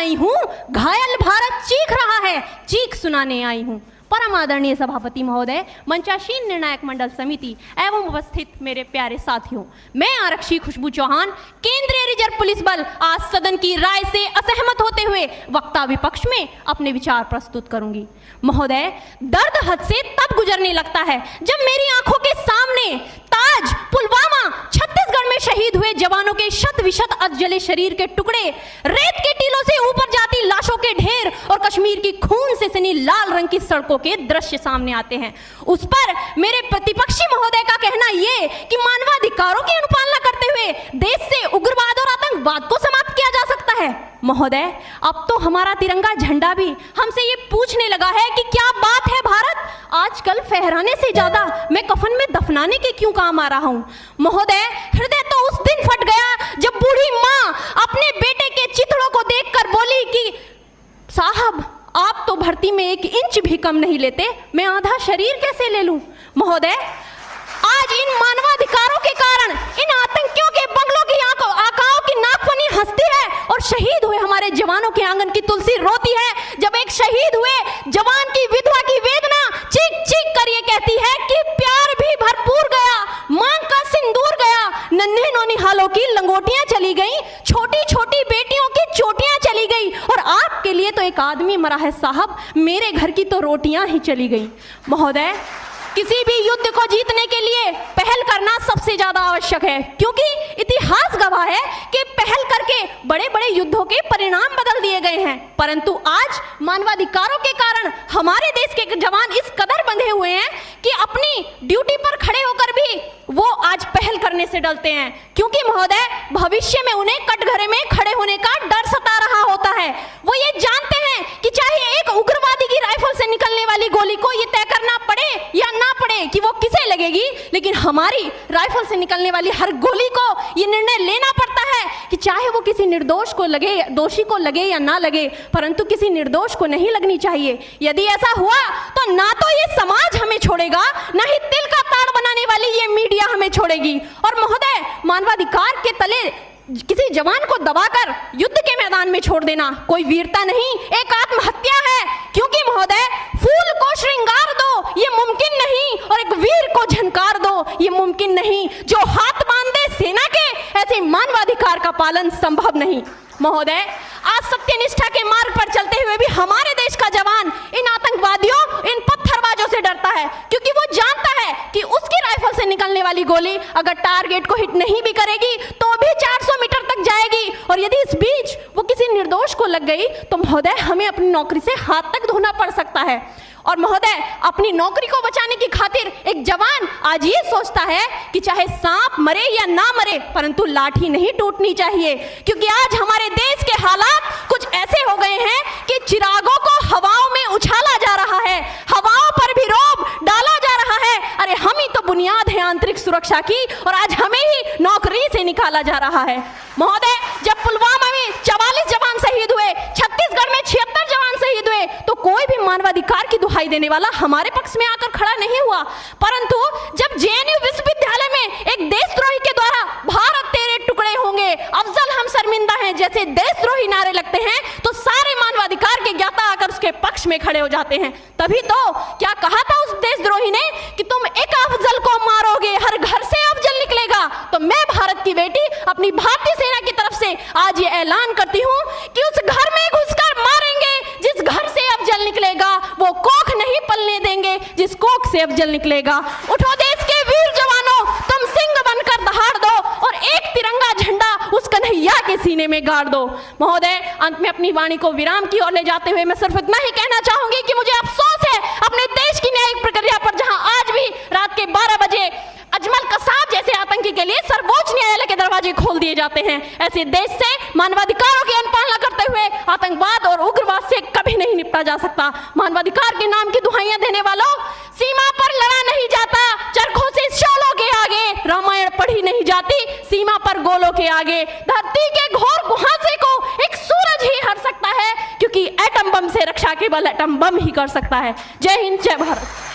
आई हूँ, घायल भारत चीख रहा है, चीख सुनाने आई हूँ। परम आदरणीय सभापति महोदय, मंचासीन निर्णायक मंडल समिति एवं उपस्थित मेरे प्यारे साथियों, मैं आरक्षी खुशबू चौहान, केंद्रीय रिजर्व पुलिस बल, आज सदन की राय से असहमत होते हुए वक्ता विपक्ष में अपने विचार प्रस्तुत करूंगी। महोदय, दर्द हद से तब गुजरने लगता है जब मेरी आंखों के सामने ताज, पुलवामा, छत्तीसगढ़ में शहीद हुए जवानों के शत विशत अधजले शरीर के टुकड़े, रेत के टीलों से ऊपर जाती लाशों के ढेर और कश्मीर की खून से सनी लाल रंग की सड़कों के दृश्य सामने आते हैं। उस पर मेरे प्रतिपक्षी महोदय का कहना ये कि मानवाधिकारों की अनुपालना करते हुए देश से उग्रवाद और आतंकवाद को समाप्त किया जा सकता है। महोदय, अब तो हमारा तिरंगा झंडा भी हमसे ये पूछने लगा है कि क्या बात है भारत, आजकल फहराने से ज्यादा मैं कफन में दफनाने के क्यों काम आ रहा हूँ। महोदय, हृदय तो उस दिन फट गया जब बूढ़ी माँ अपने बेटे के चिथड़ों को देखकर बोली कि साहब, आप तो भर्ती में 1 इंच भी कम नहीं लेते, मैं आधा शरीर कैसे ले लूं। महोदय, आज इन मानवाधिकारों के कारण इन आतंकियों के बंगलों की आकाओं की नाकफनी हंसती है और शहीद हुए हमारे जवानों के आंगन की तुलसी रोती है। जब एक शहीद हुए जवान की विधवा की वेदना चीख चीख कर ये कहती है कि प्यार भी भरपूर गया, मांग का सिंदूर गया, नन्हे नौनिहालों की लंगोटियां चली गई, छोटी छोटी बेटियों की चोटियां चली गई और आपके लिए तो एक आदमी मरा है साहब, मेरे घर की तो रोटियां ही चली गई। महोदय, किसी भी युद्ध को जीतने के लिए पहल करना सबसे ज्यादा आवश्यक है, क्योंकि इतिहास गवाह है कि पहल करके बड़े बड़े युद्धों के परिणाम बदल दिए गए हैं। परंतु आज मानवाधिकारों के कारण हमारे देश के जवान इस कदर बंधे हुए हैं कि अपनी ड्यूटी पर खड़े होकर भी वो आज पहल करने से डरते हैं, क्योंकि महोदय भविष्य में उन्हें कटघरे में खड़े होने का डर सता रहा होता है। वो ये जानते हैं कि चाहे एक उग्रवादी की राइफल से निकलने वाली गोली को ये तय करना पड़े या ना पड़े कि वो किसे लगेगी, लेकिन हमारी राइफल से निकलने वाली हर गोली को ये निर्णय लेना पड़ता है कि चाहे वो किसी निर्दोष को लगे, दोषी को लगे या ना लगे, परंतु किसी निर्दोष को नहीं लगनी चाहिए। यदि ऐसा हुआ तो ना तो ये समाज हमें छोड़ेगा, ना ही तिल का ताड़ बनाने वाली ये मीडिया हमें छोड़ेगी। और महोदय, मानवाधिकार के तले किसी जवान को दबाकर युद्ध के मैदान में छोड़ देना कोई वीरता नहीं, एक आत्महत्या है। क्योंकि महोदय, फूल को श्रृंगार दो ये मुमकिन नहीं और एक वीर को झनकार दो ये मुमकिन नहीं। जो हाथ बांध दे सेना के, ऐसे मानवाधिकार का पालन संभव नहीं। महोदय, आज सत्यनिष्ठा के मार्ग पर चलते हुए भी हमारे देश का जवान इन आतंकवादियों, इन पत्थरबाजों से डरता है, क्योंकि वो जानता है कि उसकी राइफल से निकलने वाली गोली अगर टारगेट को हिट नहीं भी करेगी तो भी 400 मीटर तक जाएगी, और यदि इस बीच वो किसी निर्दोष को लग गई तो महोदय हमें अपनी नौकरी से हाथ तक धोना पड़ सकता है। और महोदय, अपनी नौकरी को बचाने की खातिर एक जवान आज ये सोचता है कि चाहे सांप मरे या ना मरे, परंतु लाठी नहीं टूटनी चाहिए, क्योंकि आज हमारे देश के हालात कुछ ऐसे हो गए हैं कि चिरागों को हवाओं में उछाला जा रहा है, हवाओं पर भी रोब डाला जा रहा है। अरे हम ही तो बुनियाद है आंतरिक सुरक्षा की, और आज हमें ही नौकरी से निकाला जा रहा है। महोदय, जब पुलवामा में 44 जवान शहीद हुए, छत्तीसगढ़ में 76 जवान शहीद हुए, तो कोई भी मानवाधिकार की दुहाई देने वाला हमारे पक्ष में आकर खड़ा नहीं हुआ। परंतु जब जेएनयू विश्वविद्यालय में एक देशद्रोही के द्वारा भारत तेरे टुकड़े होंगे, अफजल हम शर्मिंदा हैं जैसे देशद्रोही नारे लगते हैं, तो सारे मानवाधिकार के ज्ञाता आकर उसके पक्ष में खड़े हो जाते हैं। तभी तो क्या कहा था उस देशद्रोही ने कि तुम एक अफजल को मारोगे, हर घर से अफजल निकलेगा। तो मैं भारत की बेटी अपनी भारतीय सेना की तरफ से आज ये ऐलान करती हूँ कि उस घर में घुसकर मारेंगे जिस घर से अफजल निकलेगा, वो कोख नहीं पलने देंगे जिस कोख से अफजल निकलेगा। उठो देश के वीर जवानों, तुम सिंह बनकर दहाड़ दो और एक तिरंगा झंडा उस कन्हैया के सीने में गाड़ दो। महोदय, अंत में अपनी वाणी को विराम की ओर ले जाते हुए मैं सिर्फ इतना ही कहना चाहूंगी कि मुझे अफसोस है अपने देश की न्यायिक प्रक्रिया पर, जहां आज भी रात के 12 बजे अजमल कसाब जैसे आतंकी के लिए सर्वोच्च न्यायालय के दरवाजे खोल दिए जाते हैं। ऐसे देश से मानवाधिकारों की अनुपालना करते हुए आतंकवाद और उग्रवाद से कभी नहीं निपटा जा सकता। मानवाधिकार के नाम की दुहाइयां देने वालों, सीमा पर लड़ा नहीं जाता, चरखों से शोलों के आगे रामायण पढ़ी नहीं जाती, सीमा पर गोलों के आगे धरती के घोर कुहासे को एक सूरज ही हर सकता है, क्योंकि एटम बम से रक्षा केवल एटम बम ही कर सकता है। जय हिंद, जय भारत।